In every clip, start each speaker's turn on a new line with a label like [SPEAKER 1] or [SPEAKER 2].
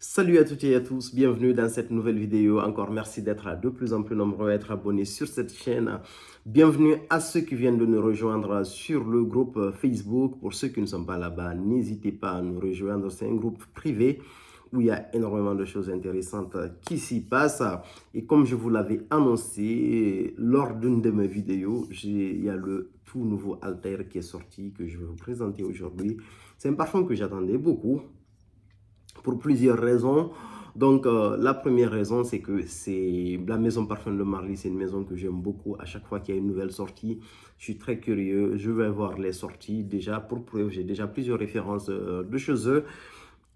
[SPEAKER 1] Salut à toutes et à tous, bienvenue dans cette nouvelle vidéo. Encore merci d'être de plus en plus nombreux à être abonnés sur cette chaîne. Bienvenue à ceux qui viennent de nous rejoindre sur le groupe Facebook. Pour ceux qui ne sont pas là-bas, n'hésitez pas à nous rejoindre. C'est un groupe privé où il y a énormément de choses intéressantes qui s'y passent. Et comme je vous l'avais annoncé lors d'une de mes vidéos, il y a le tout nouveau Alter qui est sorti, que je vais vous présenter aujourd'hui. C'est un parfum que j'attendais beaucoup pour plusieurs raisons. Donc, la première raison, c'est que c'est la maison Parfum de Marly, c'est une maison que j'aime beaucoup. À chaque fois qu'il y a une nouvelle sortie, je suis très curieux. Je vais voir les sorties déjà. Pour preuve, j'ai déjà plusieurs références de chez eux.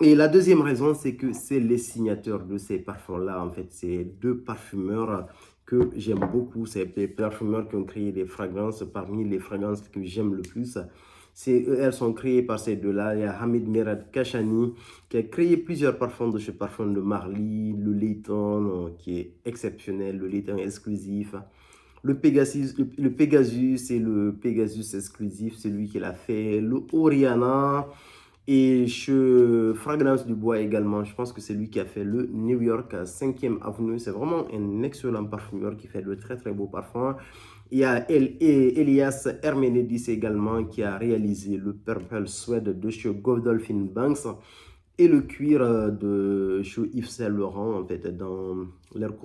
[SPEAKER 1] Et la deuxième raison, c'est que c'est les signatures de ces parfums-là. En fait, c'est deux parfumeurs que j'aime beaucoup. C'est des parfumeurs qui ont créé des fragrances parmi les fragrances que j'aime le plus. Elles sont créées par ces deux-là. Il y a Hamid Merad Kashani qui a créé plusieurs parfums de ce parfum de Marly, le Layton qui est exceptionnel, le Layton exclusif. Le Pegasus, c'est le Pegasus exclusif, celui qui l'a fait. Le Oriana et Fragrance du Bois également. Je pense que c'est lui qui a fait le New York 5e Avenue. C'est vraiment un excellent parfumeur qui fait de très très beaux parfums. Il y a Elias Hermenedis également qui a réalisé le Purple Suede de chez Godolphin Banks et le cuir de chez Yves Saint Laurent en fait dans leur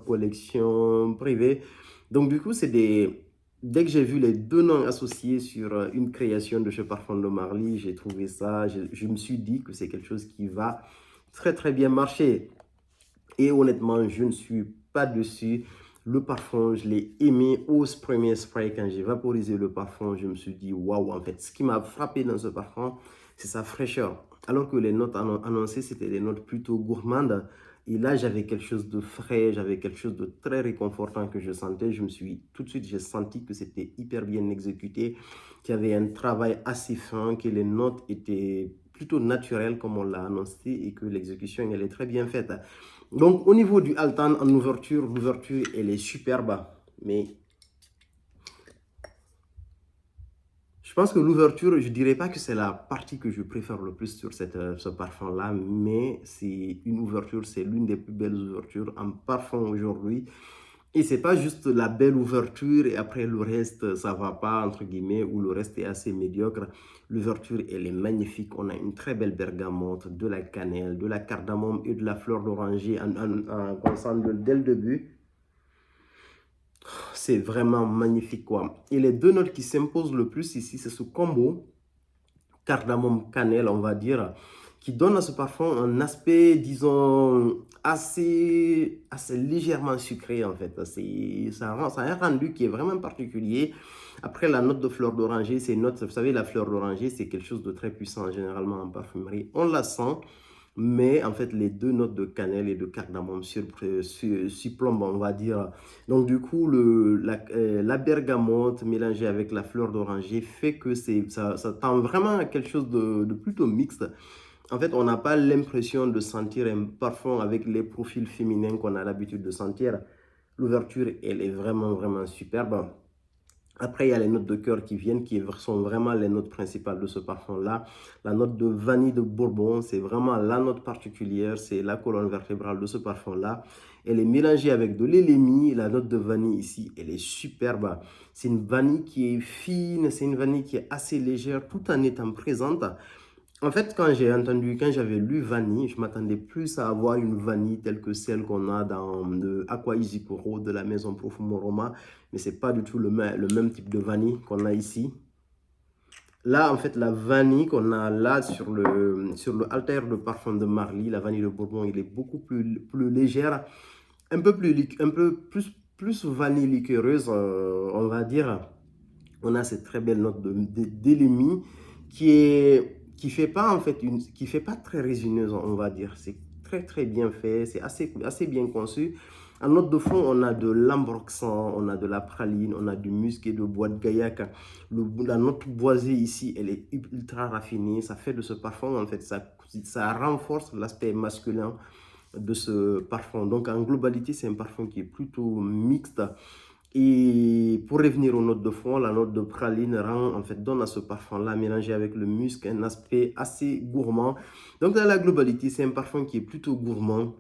[SPEAKER 1] collection privée. Donc du coup dès que j'ai vu les deux noms associés sur une création de ce parfum de Marly, j'ai trouvé ça, je me suis dit que c'est quelque chose qui va très très bien marcher. Et honnêtement, je ne suis pas dessus. Le parfum, je l'ai aimé au premier spray. Quand j'ai vaporisé le parfum, je me suis dit, waouh, en fait, ce qui m'a frappé dans ce parfum, c'est sa fraîcheur. Alors que les notes annoncées, c'était des notes plutôt gourmandes. Et là, j'avais quelque chose de frais, j'avais quelque chose de très réconfortant que je sentais. Tout de suite, j'ai senti que c'était hyper bien exécuté, qu'il y avait un travail assez fin, que les notes étaient plutôt naturelles comme on l'a annoncé et que l'exécution, elle est très bien faite. Donc, au niveau du Altan en ouverture, l'ouverture, elle est superbe. Mais je pense que l'ouverture, je ne dirais pas que c'est la partie que je préfère le plus sur ce parfum-là, mais c'est une ouverture, c'est l'une des plus belles ouvertures en parfum aujourd'hui. Et c'est pas juste la belle ouverture et après le reste, ça va pas, entre guillemets, ou le reste est assez médiocre. L'ouverture, elle est magnifique. On a une très belle bergamote, de la cannelle, de la cardamome et de la fleur d'oranger en concentré dès le début. C'est vraiment magnifique, quoi. Et les deux notes qui s'imposent le plus ici, c'est ce combo cardamome cannelle, on va dire, qui donne à ce parfum un aspect, disons, assez légèrement sucré, en fait. Ça a un rendu qui est vraiment particulier. Après, la note de fleur d'oranger, c'est une note, vous savez, la fleur d'oranger, c'est quelque chose de très puissant, généralement en parfumerie. On la sent, mais en fait, les deux notes de cannelle et de cardamome surplombent, on va dire. Donc, du coup, la bergamote mélangée avec la fleur d'oranger fait que ça tend vraiment à quelque chose de plutôt mixte. En fait, on n'a pas l'impression de sentir un parfum avec les profils féminins qu'on a l'habitude de sentir. L'ouverture, elle est vraiment, vraiment superbe. Après, il y a les notes de cœur qui viennent, qui sont vraiment les notes principales de ce parfum-là. La note de vanille de Bourbon, c'est vraiment la note particulière, c'est la colonne vertébrale de ce parfum-là. Elle est mélangée avec de l'élémie. La note de vanille ici, elle est superbe. C'est une vanille qui est fine, c'est une vanille qui est assez légère tout en étant présente. En fait, quand j'avais lu vanille, je m'attendais plus à avoir une vanille telle que celle qu'on a dans le Aqua Isikoro de la maison Profumo Roma, mais c'est pas du tout le même type de vanille qu'on a ici. Là, en fait, la vanille qu'on a là sur le alter de parfum de Marly, la vanille de Bourbon, il est beaucoup plus légère, un peu plus vanille liqueureuse, on va dire. On a cette très belle note d'élémie qui fait pas en fait qui fait pas très résineuse, on va dire. C'est très très bien fait, c'est assez bien conçu. En note de fond, on a de l'ambroxan, on a de la praline, on a du musc et de bois de gaillac. La note boisée ici, elle est ultra raffinée. Ça fait de ce parfum, en fait, ça renforce l'aspect masculin de ce parfum. Donc, en globalité, c'est un parfum qui est plutôt mixte. Et pour revenir aux notes de fond, la note de praline rend, en fait, donne à ce parfum-là, mélangé avec le musc, un aspect assez gourmand. Donc, dans la globalité, c'est un parfum qui est plutôt gourmand,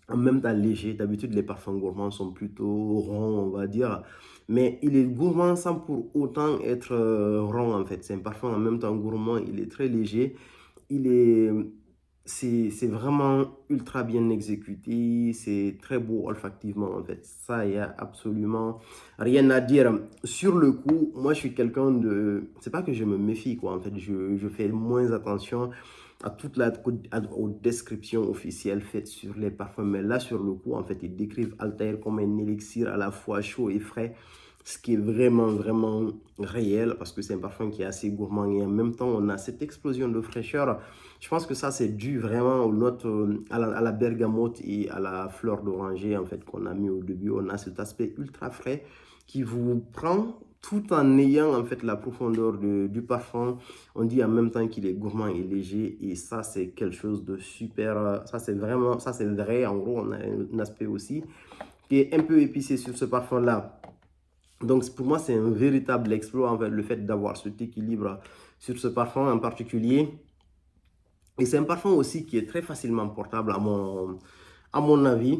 [SPEAKER 1] en même temps léger. D'habitude, les parfums gourmands sont plutôt ronds, on va dire. Mais il est gourmand sans pour autant être rond, en fait. C'est un parfum en même temps gourmand, il est très léger. Il est, c'est vraiment ultra bien exécuté, c'est très beau olfactivement en fait. Ça, il n'y a absolument rien à dire. Sur le coup, moi je suis quelqu'un de... C'est pas que je me méfie quoi, en fait, je fais moins attention à aux descriptions officielles faites sur les parfums. Mais là, sur le coup, en fait, ils décrivent Altair comme un élixir à la fois chaud et frais, ce qui est vraiment, vraiment réel parce que c'est un parfum qui est assez gourmand et en même temps, on a cette explosion de fraîcheur. Je pense que ça, c'est dû vraiment aux notes, à la bergamote et à la fleur d'oranger en fait qu'on a mis au début. On a cet aspect ultra frais qui vous prend tout en ayant en fait la profondeur du parfum. On dit en même temps qu'il est gourmand et léger et ça, c'est quelque chose de super. Ça, c'est vraiment, ça, c'est vrai. En gros, on a un aspect aussi qui est un peu épicé sur ce parfum-là. Donc, pour moi, c'est un véritable exploit, en fait, le fait d'avoir cet équilibre sur ce parfum en particulier. Et c'est un parfum aussi qui est très facilement portable à mon avis.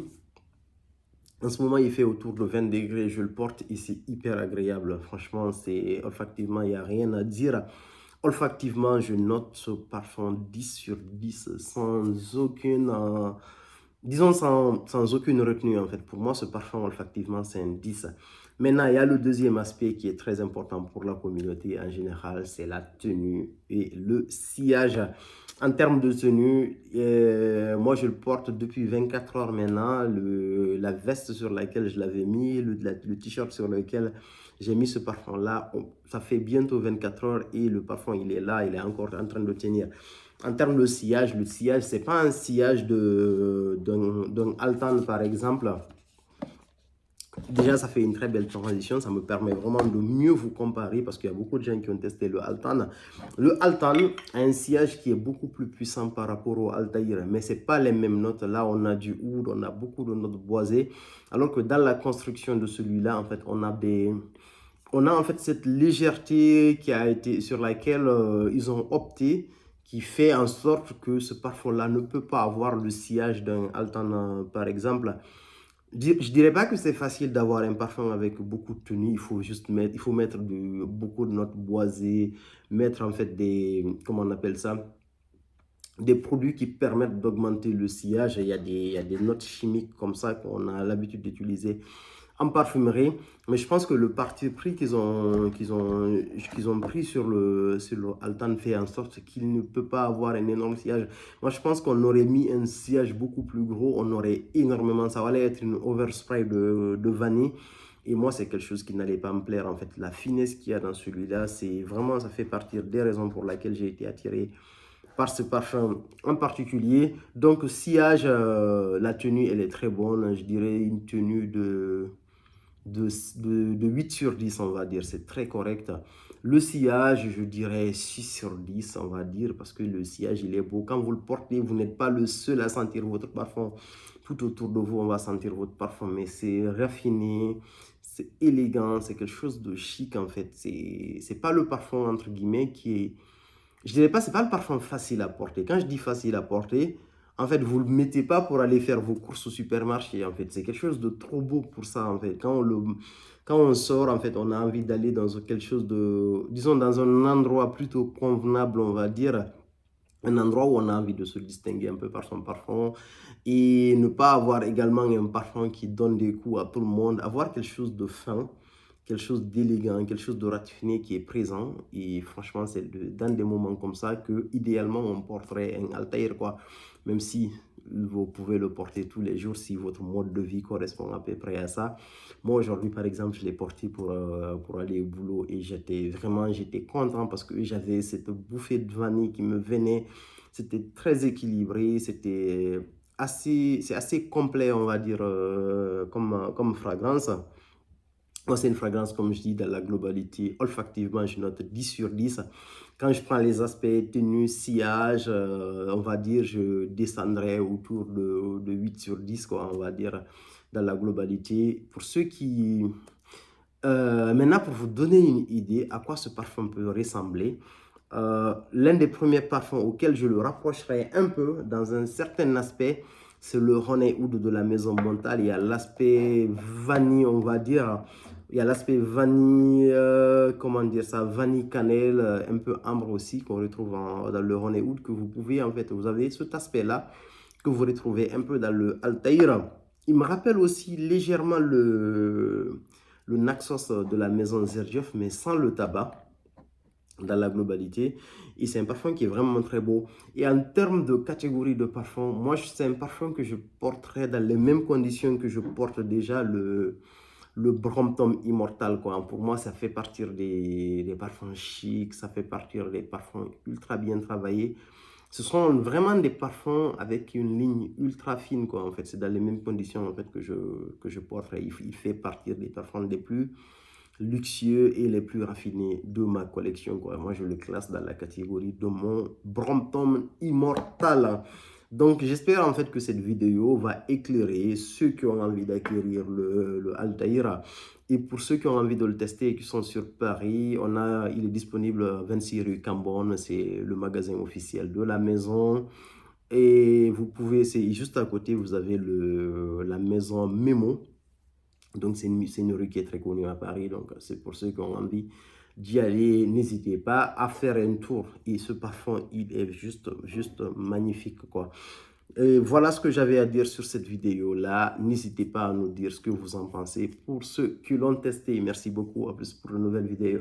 [SPEAKER 1] En ce moment, il fait autour de 20 degrés. Je le porte et c'est hyper agréable. Franchement, c'est olfactivement, il n'y a rien à dire. Olfactivement, je note ce parfum 10 sur 10 sans aucune, disons sans aucune retenue en fait. Pour moi, ce parfum olfactivement, c'est un 10. Maintenant, il y a le deuxième aspect qui est très important pour la communauté en général, c'est la tenue et le sillage. En termes de tenue, moi je le porte depuis 24 heures maintenant. La veste sur laquelle je l'avais mis, le t-shirt sur lequel j'ai mis ce parfum-là, ça fait bientôt 24 heures et le parfum il est là, il est encore en train de tenir. En termes de sillage, le sillage, c'est pas un sillage d'un Altan par exemple. Déjà, ça fait une très belle transition. Ça me permet vraiment de mieux vous comparer parce qu'il y a beaucoup de gens qui ont testé le Altan. Le Altan a un sillage qui est beaucoup plus puissant par rapport au Altair, mais ce n'est pas les mêmes notes. Là, on a du oud, on a beaucoup de notes boisées. Alors que dans la construction de celui-là, en fait, on a en fait cette légèreté qui a été, sur laquelle ils ont opté, qui fait en sorte que ce parfum-là ne peut pas avoir le sillage d'un Altan, par exemple. Je dirais pas que c'est facile d'avoir un parfum avec beaucoup de tenue. Il faut juste mettre, il faut mettre beaucoup de notes boisées, mettre en fait comment on appelle ça, des produits qui permettent d'augmenter le sillage. Il y a des notes chimiques comme ça qu'on a l'habitude d'utiliser en parfumerie. Mais je pense que le parti pris qu'ils ont pris sur le Altan fait en sorte qu'il ne peut pas avoir un énorme sillage. Moi, je pense qu'on aurait mis un sillage beaucoup plus gros. On aurait énormément... Ça allait être une overspray de vanille. Et moi, c'est quelque chose qui n'allait pas me plaire. En fait, la finesse qu'il y a dans celui-là, c'est vraiment... Ça fait partie des raisons pour lesquelles j'ai été attiré par ce parfum en particulier. Donc, sillage, la tenue, elle est très bonne. Je dirais une tenue de 8 sur 10, on va dire. C'est très correct. Le sillage, je dirais 6 sur 10, on va dire, parce que le sillage, il est beau. Quand vous le portez, vous n'êtes pas le seul à sentir votre parfum. Tout autour de vous, on va sentir votre parfum, mais c'est raffiné, c'est élégant, c'est quelque chose de chic, en fait. C'est pas le parfum, entre guillemets, qui est... Je dirais pas, c'est pas le parfum facile à porter. Quand je dis facile à porter, en fait, vous ne le mettez pas pour aller faire vos courses au supermarché, en fait. C'est quelque chose de trop beau pour ça, en fait. Quand on sort, en fait, on a envie d'aller dans quelque chose de, disons, dans un endroit plutôt convenable, on va dire. Un endroit où on a envie de se distinguer un peu par son parfum et ne pas avoir également un parfum qui donne des coups à tout le monde. Avoir quelque chose de fin, quelque chose d'élégant, quelque chose de raffiné qui est présent. Et franchement, c'est dans des moments comme ça que idéalement on porterait un Altair, quoi. Même si vous pouvez le porter tous les jours si votre mode de vie correspond à peu près à ça. Moi, aujourd'hui, par exemple, je l'ai porté pour aller au boulot et j'étais content parce que j'avais cette bouffée de vanille qui me venait. C'était très équilibré, c'est assez complet, on va dire, comme fragrance. Moi, c'est une fragrance, comme je dis, dans la globalité. Olfactivement, je note 10 sur 10. Quand je prends les aspects tenue, sillage, on va dire, je descendrai autour de 8 sur 10, quoi, on va dire, dans la globalité. Pour ceux qui Maintenant, pour vous donner une idée à quoi ce parfum peut ressembler, l'un des premiers parfums auxquels je le rapprocherai un peu dans un certain aspect, c'est le Honey Oud de la maison Montal. Il y a l'aspect vanille, on va dire. Il y a l'aspect vanille, comment dire ça, vanille cannelle, un peu ambre aussi, qu'on retrouve dans le Honey Oud, que vous pouvez, en fait, vous avez cet aspect-là que vous retrouvez un peu dans le Altaïr. Il me rappelle aussi légèrement le Naxos de la maison Zerjoff, mais sans le tabac dans la globalité. Et c'est un parfum qui est vraiment très beau. Et en termes de catégorie de parfum, moi, c'est un parfum que je porterais dans les mêmes conditions que je porte déjà le Brompton Immortal, quoi. Pour moi, ça fait partir des parfums chics, ça fait partir des parfums ultra bien travaillés. Ce sont vraiment des parfums avec une ligne ultra fine, quoi. En fait, c'est dans les mêmes conditions en fait, que je porterai. Il fait partir des parfums les plus luxueux et les plus raffinés de ma collection, quoi. Moi, je le classe dans la catégorie de mon Brompton Immortal. Donc, j'espère en fait que cette vidéo va éclairer ceux qui ont envie d'acquérir le Altaïra. Et pour ceux qui ont envie de le tester et qui sont sur Paris, il est disponible à 26 rue Cambon. C'est le magasin officiel de la maison. Et vous pouvez, c'est juste à côté, vous avez la maison Memo. Donc, c'est une rue qui est très connue à Paris. Donc, c'est pour ceux qui ont envie d'y aller. N'hésitez pas à faire un tour. Et ce parfum, il est juste magnifique, quoi. Et voilà ce que j'avais à dire sur cette vidéo-là. N'hésitez pas à nous dire ce que vous en pensez pour ceux qui l'ont testé. Merci beaucoup. À plus pour une nouvelle vidéo.